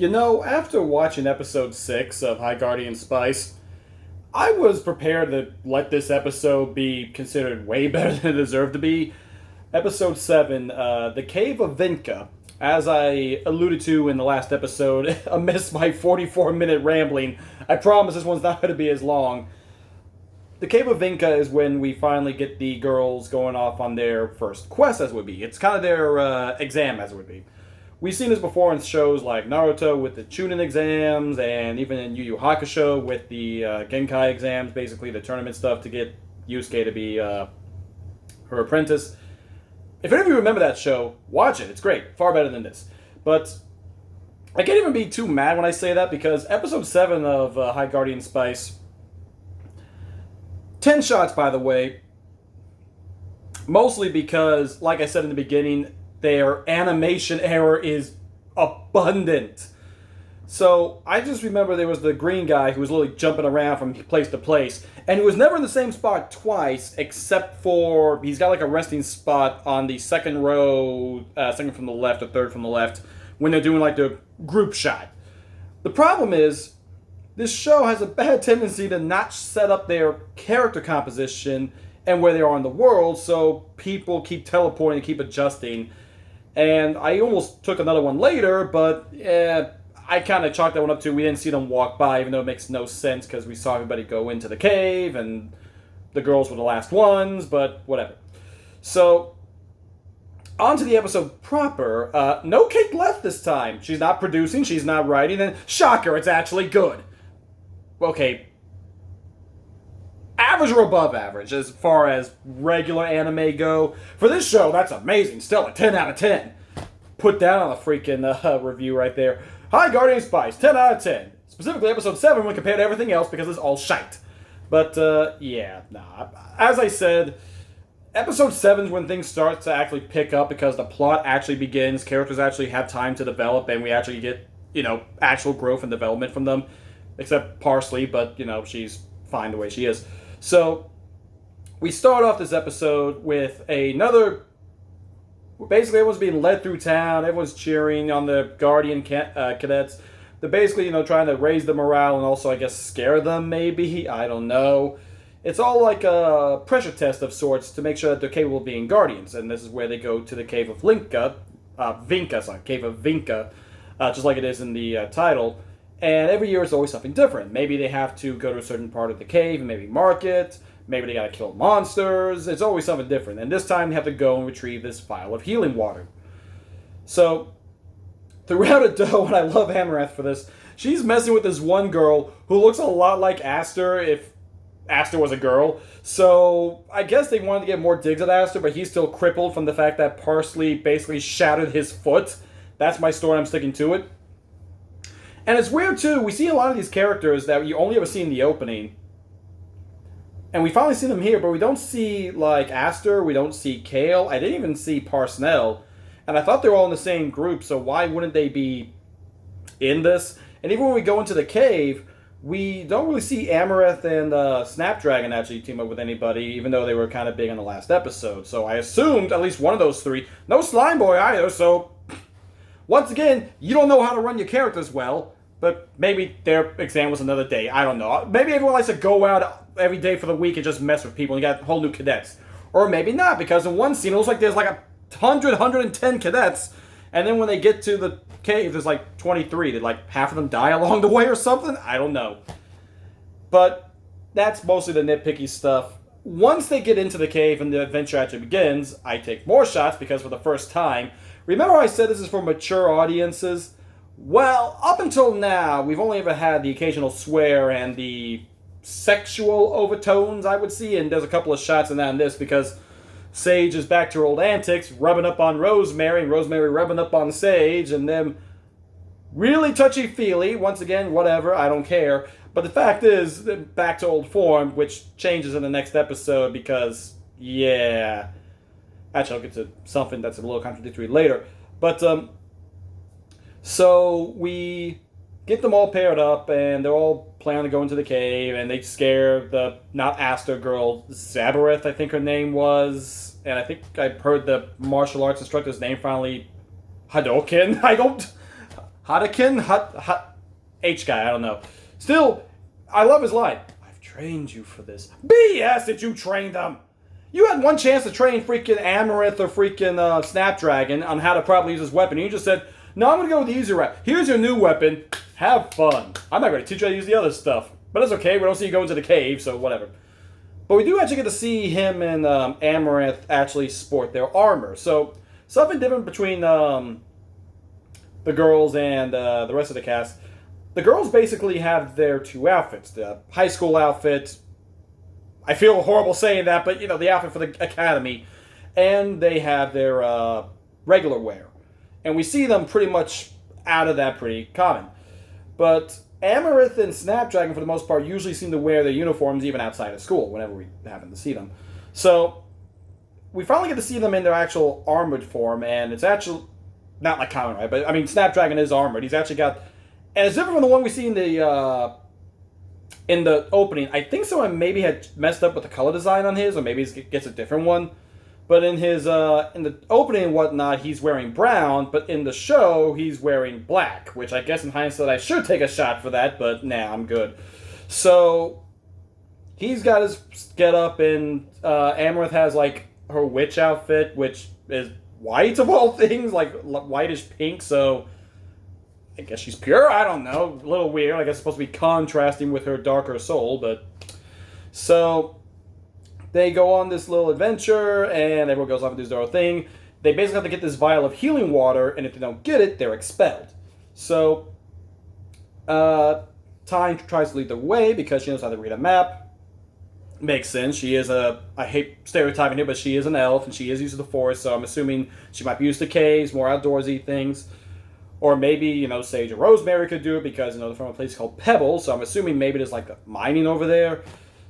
After watching episode 6 of High Guardian Spice, I was prepared to let this episode be considered way better than it deserved to be. Episode 7, The Cave of Vinca. As I alluded to in the last episode, amidst my 44-minute rambling, I promise this one's not going to be as long. The Cave of Vinca is when we finally get the girls going off on their first quest, as it would be. It's kind of their exam, as it would be. We've seen this before in shows like Naruto with the Chunin exams, and even in Yu Yu Hakusho with the Genkai exams, basically the tournament stuff to get Yusuke to be her apprentice. If any of you remember that show, watch it. It's great. Far better than this. But I can't even be too mad when I say that, because episode 7 of High Guardian Spice, 10 shots, by the way, mostly because, like I said in the beginning, their animation error is abundant. So I just remember there was the green guy who was literally jumping around from place to place, and he was never in the same spot twice, except for he's got like a resting spot on the second row, second from the left or third from the left, when they're doing like the group shot. The problem is, this show has a bad tendency to not set up their character composition and where they are in the world, so people keep teleporting and keep adjusting. And I almost took another one later, but I kind of chalked that one up to we didn't see them walk by, even though it makes no sense because we saw everybody go into the cave and the girls were the last ones, but whatever. So, on to the episode proper. No Kate left this time. She's not producing, she's not writing, and shocker, it's actually good. Okay, average or above average as far as regular anime go. For this show, that's amazing. Still a 10 out of 10. Put that on a freaking review right there. High Guardian Spice, 10 out of 10. Specifically episode 7 when compared to everything else because it's all shite. But, as I said, episode 7 is when things start to actually pick up because the plot actually begins, characters actually have time to develop, and we actually get, actual growth and development from them. Except Parsley, but, she's fine the way she is. So, we start off this episode with another... Basically, everyone's being led through town. Everyone's cheering on the Guardian cadets. They're basically, trying to raise the morale and also, I guess, scare them, maybe. I don't know. It's all like a pressure test of sorts to make sure that they're capable of being Guardians. And this is where they go to the Cave of Cave of Vinca, just like it is in the title. And every year it's always something different. Maybe they have to go to a certain part of the cave and maybe mark it. Maybe they gotta kill monsters. It's always something different. And this time they have to go and retrieve this vial of healing water. So, throughout it though, and I love Amaranth for this, she's messing with this one girl who looks a lot like Aster if Aster was a girl. So, I guess they wanted to get more digs at Aster, but he's still crippled from the fact that Parsley basically shattered his foot. That's my story, I'm sticking to it. And it's weird, too. We see a lot of these characters that you only ever see in the opening. And we finally see them here, but we don't see, like, Aster. We don't see Kale. I didn't even see Parsnell. And I thought they were all in the same group, so why wouldn't they be in this? And even when we go into the cave, we don't really see Amaranth and Snapdragon actually team up with anybody, even though they were kind of big in the last episode. So I assumed at least one of those three. No Slime Boy either, so... Once again, you don't know how to run your characters well. But maybe their exam was another day. I don't know. Maybe everyone likes to go out every day for the week and just mess with people and you got whole new cadets. Or maybe not, because in one scene it looks like there's like 110 cadets. And then when they get to the cave, there's like 23. Did like half of them die along the way or something? I don't know. But that's mostly the nitpicky stuff. Once they get into the cave and the adventure actually begins, I take more shots because for the first time... Remember I said this is for mature audiences? Well, up until now, we've only ever had the occasional swear and the sexual overtones, I would see, and there's a couple of shots in that and this because Sage is back to her old antics, rubbing up on Rosemary, and Rosemary rubbing up on Sage, and them really touchy-feely. Once again, whatever, I don't care. But the fact is, back to old form, which changes in the next episode because, yeah... Actually, I'll get to something that's a little contradictory later. But, so we get them all paired up, and they're all planning to go into the cave, and they scare the, not Aster girl, Zabareth, I think her name was. And I think I heard the martial arts instructor's name finally, Hadoken. Hadakin? H guy, I don't know. Still, I love his line. I've trained you for this. BS did you train them? You had one chance to train freaking Amaranth or freaking Snapdragon on how to properly use his weapon. And you just said, no, I'm going to go with the easier route. Here's your new weapon. Have fun. I'm not going to teach you how to use the other stuff. But it's okay. We don't see you go into the cave, so whatever. But we do actually get to see him and Amaranth actually sport their armor. So something different between the girls and the rest of the cast. The girls basically have their two outfits. The high school outfit. I feel horrible saying that, but, the outfit for the academy. And they have their regular wear. And we see them pretty much out of that pretty common. But Amaranth and Snapdragon, for the most part, usually seem to wear their uniforms even outside of school, whenever we happen to see them. So, we finally get to see them in their actual armored form, and it's actually not like common, right? But, I mean, Snapdragon is armored. He's actually got... And it's different from the one we see in the opening. I think someone maybe had messed up with the color design on his, or maybe he gets a different one. But in his in the opening and whatnot, he's wearing brown, but in the show, he's wearing black, which I guess in hindsight I should take a shot for that, but nah, I'm good. So, he's got his get-up, and Amaranth has, like, her witch outfit, which is white of all things, like whitish pink, so I guess she's pure? I don't know. A little weird. I guess it's supposed to be contrasting with her darker soul, but... So... They go on this little adventure, and everyone goes off and does their own thing. They basically have to get this vial of healing water, and if they don't get it, they're expelled. So, Tyne tries to lead the way because she knows how to read a map. Makes sense. She is I hate stereotyping here, but she is an elf, and she is used to the forest, so I'm assuming she might be used to caves, more outdoorsy things. Or maybe, Sage or Rosemary could do it because, they're from a place called Pebble, so I'm assuming maybe there's, like, mining over there.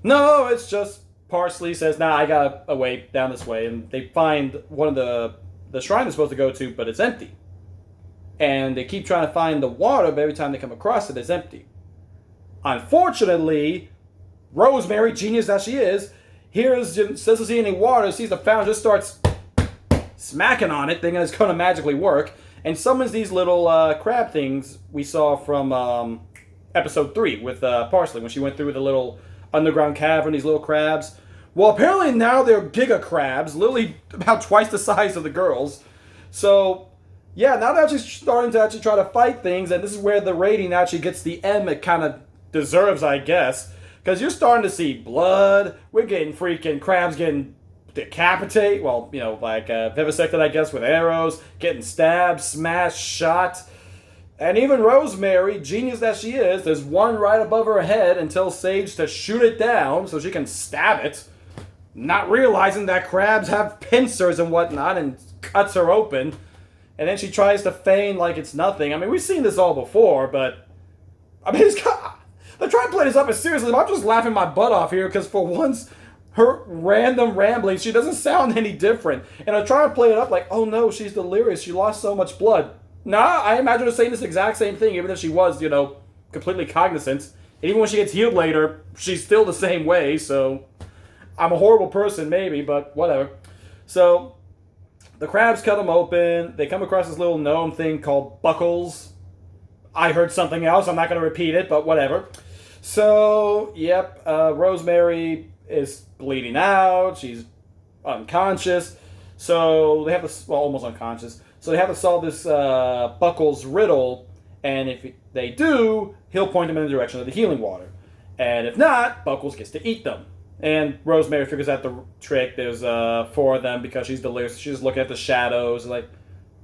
No, it's just... Parsley says, nah, I got a way down this way, and they find one of the shrine they're supposed to go to, but it's empty. And they keep trying to find the water, but every time they come across it, it's empty. Unfortunately, Rosemary, genius that she is, doesn't see any water, sees the fountain, just starts smacking on it, thinking it's going to magically work, and summons these little crab things we saw from episode 3 with Parsley, when she went through the little... underground cavern, these little crabs. Well, apparently now they're giga crabs, literally about twice the size of the girls. So, yeah, now they're actually starting to actually try to fight things, and this is where the rating actually gets the M it kind of deserves, I guess. Because you're starting to see blood, we're getting freaking crabs getting decapitated, well, vivisected, I guess, with arrows, getting stabbed, smashed, shot. And even Rosemary, genius that she is, there's one right above her head and tells Sage to shoot it down so she can stab it, not realizing that crabs have pincers and whatnot, and cuts her open. And then she tries to feign like it's nothing. I mean, we've seen this all before, but... I mean, they're trying to play this up as seriously, but I'm just laughing my butt off here, because for once, her random rambling, she doesn't sound any different. And I try to play it up like, oh no, she's delirious, she lost so much blood. Nah, I imagine her saying this exact same thing, even if she was, completely cognizant. And even when she gets healed later, she's still the same way, so... I'm a horrible person, maybe, but whatever. So, the crabs cut them open. They come across this little gnome thing called Buckles. I heard something else. I'm not going to repeat it, but whatever. So, yep, Rosemary is bleeding out. She's unconscious. So, they have to... Well, almost unconscious. So, they have to solve this Buckles riddle. And if they do, he'll point them in the direction of the healing water. And if not, Buckles gets to eat them. And Rosemary figures out the trick. There's 4 of them because she's delirious. She's just looking at the shadows like,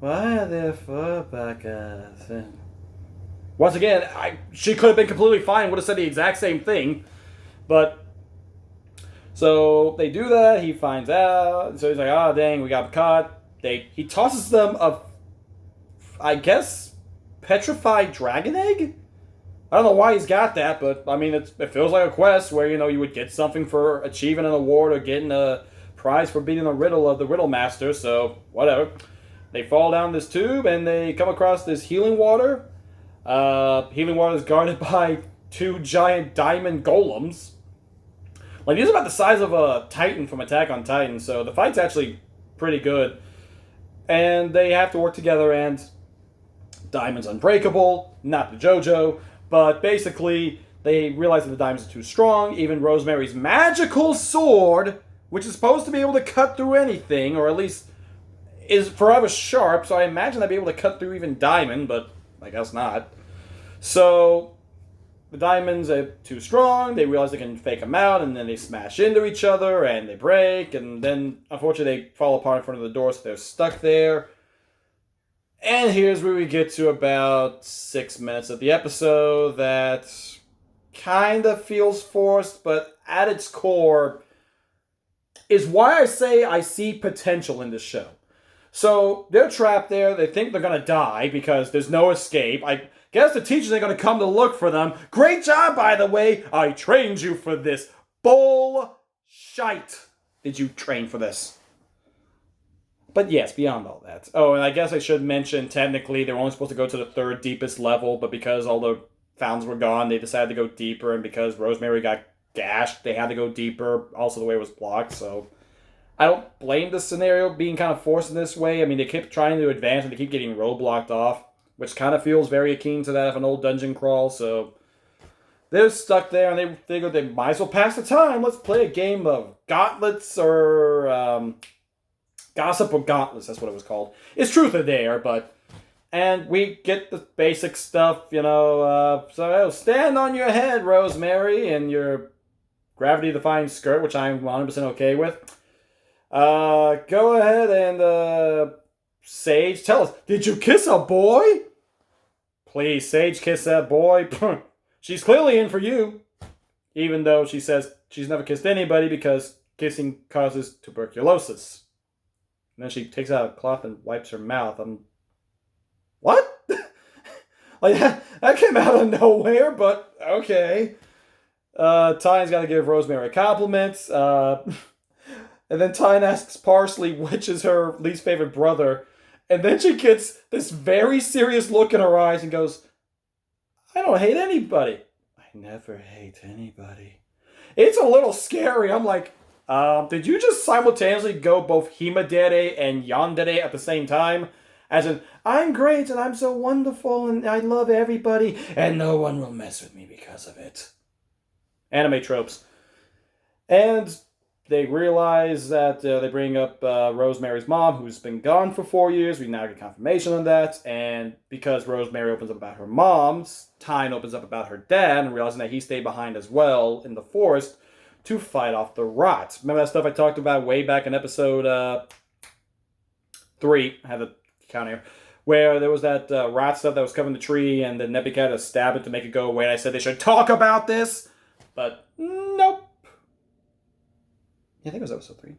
why are there 4 Buckles? And once again, she could have been completely fine, would have said the exact same thing. But, so they do that. He finds out. So he's like, oh, dang, we got caught. He tosses them I guess, petrified dragon egg? I don't know why he's got that, but, I mean, it feels like a quest where, you would get something for achieving an award or getting a prize for beating the riddle of the Riddle Master, so, whatever. They fall down this tube, and they come across this healing water. Healing water is guarded by 2 giant diamond golems. Like, these are about the size of a Titan from Attack on Titan, so the fight's actually pretty good. And they have to work together, and Diamond's unbreakable, not the JoJo, but basically they realize that the diamonds are too strong. Even Rosemary's magical sword, which is supposed to be able to cut through anything, or at least is forever sharp, so I imagine they'd be able to cut through even Diamond, but I guess not. So the diamonds are too strong, they realize they can fake them out, and then they smash into each other, and they break, and then unfortunately they fall apart in front of the door, so they're stuck there. And here's where we get to about 6 minutes of the episode that kind of feels forced, but at its core is why I say I see potential in this show. So they're trapped there, they think they're going to die because there's no escape. I guess the teachers are going to come to look for them. Great job, by the way. I trained you for this. Bullshite. Did you train for this? But yes, beyond all that. Oh, and I guess I should mention, technically, they were only supposed to go to the third deepest level, but because all the fountains were gone, they decided to go deeper, and because Rosemary got gashed, they had to go deeper. Also, the way it was blocked, so I don't blame the scenario being kind of forced in this way. I mean, they keep trying to advance, and they keep getting roadblocked off, which kind of feels very akin to that of an old dungeon crawl, so they're stuck there, and they figure they might as well pass the time. Let's play a game of gauntlets or Gossip or Gauntlets, that's what it was called. It's Truth or Dare, but... And we get the basic stuff, so stand on your head, Rosemary, in your gravity-defying skirt, which I'm 100% okay with. Go ahead and, Sage, tell us, did you kiss a boy? Please, Sage, kiss that boy. She's clearly in for you. Even though she says she's never kissed anybody because kissing causes tuberculosis. And then she takes out a cloth and wipes her mouth. What? Like, that came out of nowhere, but okay. Tyne's got to give Rosemary compliments. And then Tyne asks Parsley which is her least favorite brother. And then she gets this very serious look in her eyes and goes, I don't hate anybody. I never hate anybody. It's a little scary. I'm like, did you just simultaneously go both Himadere and Yandere at the same time? As in, I'm great and I'm so wonderful and I love everybody and no one will mess with me because of it. Anime tropes. And they realize that they bring up Rosemary's mom, who's been gone for 4 years. We now get confirmation on that. And because Rosemary opens up about her mom, Tyne opens up about her dad and realizing that he stayed behind as well in the forest to fight off the rot. Remember that stuff I talked about way back in episode 3? I have the count here. Where there was that rot stuff that was covering the tree and then Nebby had to stab it to make it go away. And I said they should talk about this. But nope. Yeah, I think it was episode 3.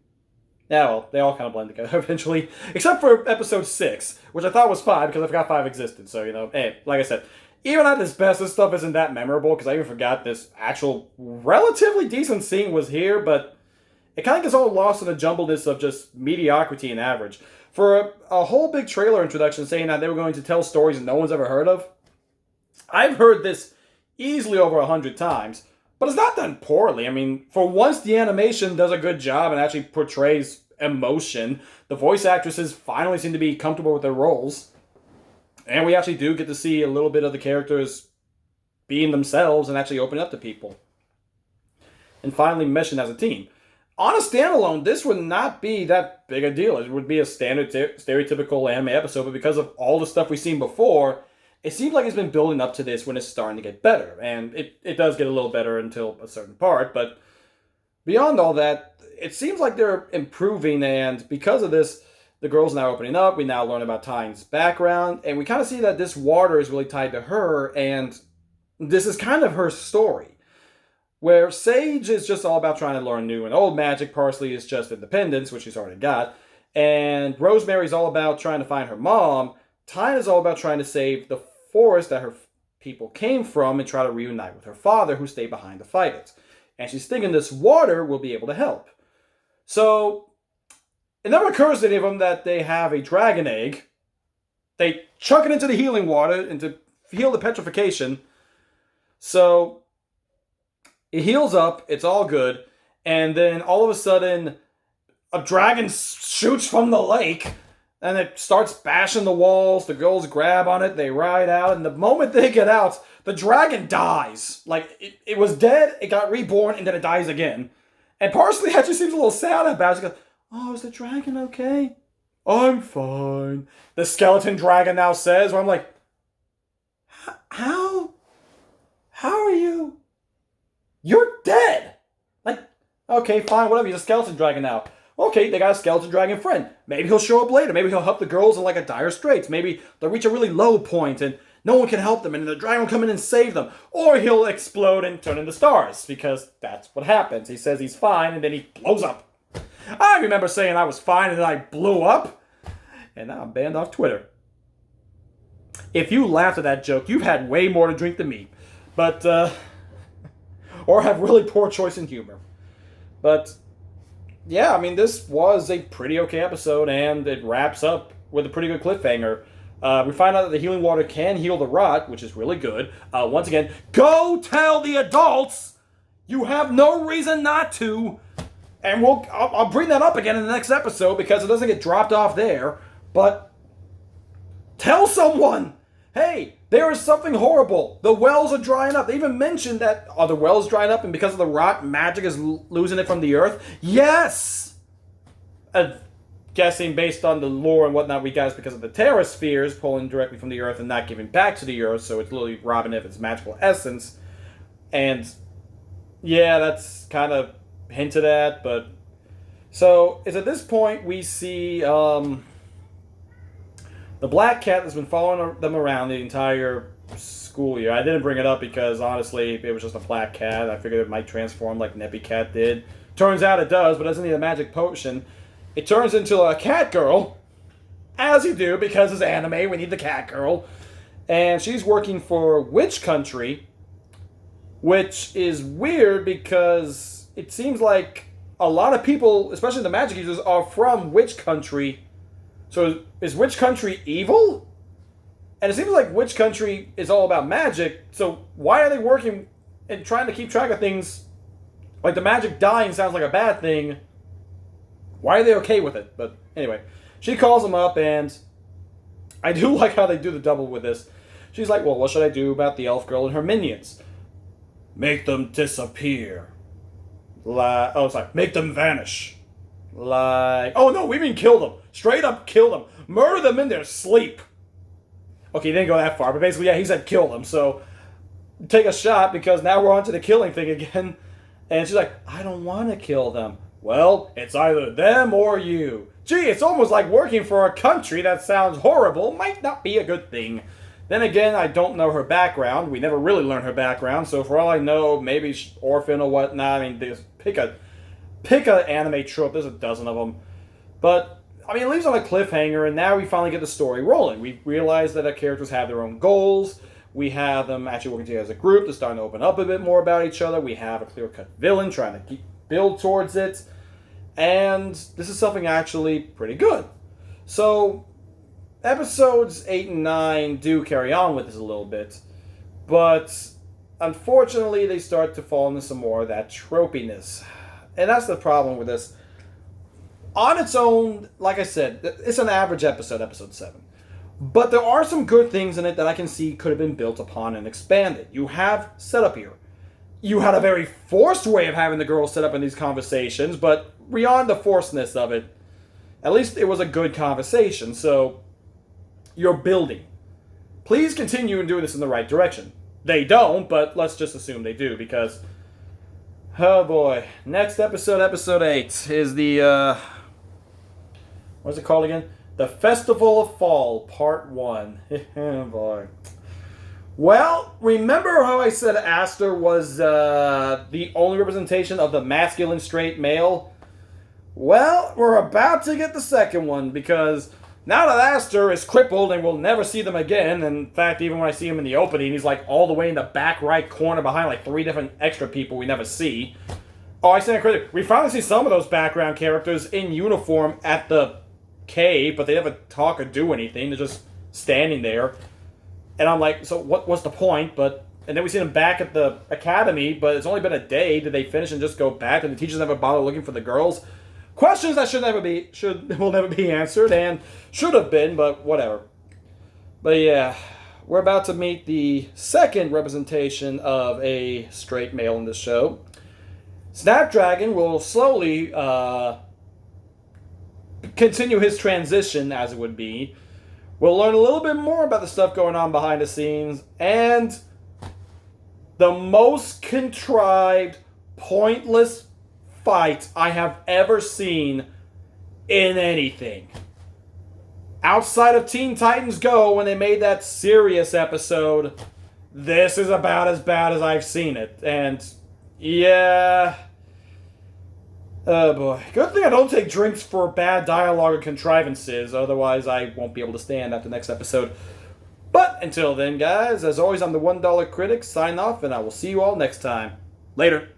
Yeah, well, they all kind of blend together eventually. Except for episode 6, which I thought was 5 because I forgot 5 existed. So, hey, like I said, even at its best, this stuff isn't that memorable because I even forgot this actual relatively decent scene was here, but it kind of gets all lost in the jumbledness of just mediocrity and average. For a whole big trailer introduction saying that they were going to tell stories no one's ever heard of, I've heard this easily over 100 times, but it's not done poorly. I mean, for once the animation does a good job and actually portrays emotion, the voice actresses finally seem to be comfortable with their roles. And we actually do get to see a little bit of the characters being themselves and actually opening up to people. And finally meshing as a team. On a standalone, this would not be that big a deal. It would be a standard stereotypical anime episode, but because of all the stuff we've seen before, it seems like it's been building up to this when it's starting to get better. And it does get a little better until a certain part, but beyond all that, it seems like they're improving, and because of this, the girl's now opening up. We now learn about Tyne's background, and we kind of see that this water is really tied to her, and this is kind of her story. Where Sage is just all about trying to learn new and old magic, Parsley is just independence, which she's already got, and Rosemary's all about trying to find her mom. Tyne is all about trying to save the forest that her people came from and try to reunite with her father, who stayed behind to fight it. And she's thinking this water will be able to help. So it never occurs to any of them that they have a dragon egg. They chuck it into the healing water and to heal the petrification. So it heals up, it's all good, and then all of a sudden a dragon shoots from the lake. And it starts bashing the walls. The girls grab on it. They ride out. And the moment they get out, the dragon dies. Like, it was dead. It got reborn. And then it dies again. And Parsley actually seems a little sad about it. She goes, oh, is the dragon okay? I'm fine. The skeleton dragon now says, where I'm like, how are you? You're dead. Like, okay, fine, whatever. You're a skeleton dragon now. Okay, they got a skeleton dragon friend. Maybe he'll show up later. Maybe he'll help the girls in like a dire straits. Maybe they'll reach a really low point and no one can help them and the dragon will come in and save them. Or he'll explode and turn into stars because that's what happens. He says he's fine and then he blows up. I remember saying I was fine and then I blew up. And now I'm banned off Twitter. If you laughed at that joke, you've had way more to drink than me. But, or have really poor choice in humor. But, yeah, I mean, this was a pretty okay episode, and it wraps up with a pretty good cliffhanger. We find out that the healing water can heal the rot, which is really good. Once again, go tell the adults! You have no reason not to! And I'll bring that up again in the next episode, because it doesn't get dropped off there. But, tell someone! Hey, there is something horrible. The wells are drying up. They even mentioned that, are the wells drying up and because of the rot, magic is losing it from the earth? Yes! Guessing based on the lore and whatnot, we guess because of the Terra spheres pulling directly from the earth and not giving back to the earth, so it's literally robbing it of its magical essence. And, yeah, that's kind of hinted at, but... So, it's at this point we see, the black cat that's been following them around the entire school year. I didn't bring it up because, honestly, it was just a black cat. I figured it might transform like Neppy Cat did. Turns out it does, but doesn't need a magic potion. It turns into a cat girl, as you do, because it's anime, we need the cat girl. And she's working for Witch Country, which is weird because it seems like a lot of people, especially the magic users, are from Witch Country. So is Witch Country evil? And it seems like Witch Country is all about magic, so why are they working and trying to keep track of things? Like the magic dying sounds like a bad thing. Why are they okay with it? But anyway, she calls them up and I do like how they do the double with this. She's like, well, what should I do about the elf girl and her minions? Make them disappear. Make them vanish. Oh no, we mean kill them. Straight up kill them. Murder them in their sleep. Okay, he didn't go that far, but basically, yeah, he said kill them. So, take a shot, because now we're on to the killing thing again. And she's like, I don't want to kill them. Well, it's either them or you. Gee, it's almost like working for a country that sounds horrible might not be a good thing. Then again, I don't know her background. We never really learn her background, so for all I know, maybe she's orphan or whatnot. I mean, pick a anime trope. There's a dozen of them. But, I mean, it leaves on a cliffhanger, and now we finally get the story rolling. We realize that our characters have their own goals. We have them actually working together as a group. They're starting to open up a bit more about each other. We have a clear-cut villain trying to build towards it. And this is something actually pretty good. So, episodes 8 and 9 do carry on with this a little bit. But, unfortunately, they start to fall into some more of that tropiness. And that's the problem with this. On its own, like I said, it's an average episode 7. But there are some good things in it that I can see could have been built upon and expanded. You have setup here. You had a very forced way of having the girls set up in these conversations, but beyond the forcedness of it, at least it was a good conversation, so you're building. Please continue in doing this in the right direction. They don't, but let's just assume they do, because... Oh boy. Next episode, episode 8, is the, what's it called again? The Festival of Fall, Part 1. Oh boy. Well, remember how I said Aster was the only representation of the masculine straight male? Well, we're about to get the second one, because now that Aster is crippled and we'll never see them again, and in fact, even when I see him in the opening, he's like all the way in the back right corner behind like 3 different extra people we never see. Oh, I stand corrected. We finally see some of those background characters in uniform at the cave, but they never talk or do anything. They're just standing there. And I'm like, so what's the point? And then we see them back at the academy, but it's only been a day. Did they finish and just go back? And the teachers never bother looking for the girls? Questions that will never be answered and should have been, but whatever. But yeah, we're about to meet the second representation of a straight male in this show. Snapdragon will slowly continue his transition, as it would be. We'll learn a little bit more about the stuff going on behind the scenes, and the most contrived, pointless fight I have ever seen in anything. Outside of Teen Titans Go, when they made that serious episode, this is about as bad as I've seen it. And, yeah. Oh boy. Good thing I don't take drinks for bad dialogue or contrivances, otherwise I won't be able to stand after the next episode. But until then, guys, as always, I'm the $1 Critic. Sign off, and I will see you all next time. Later.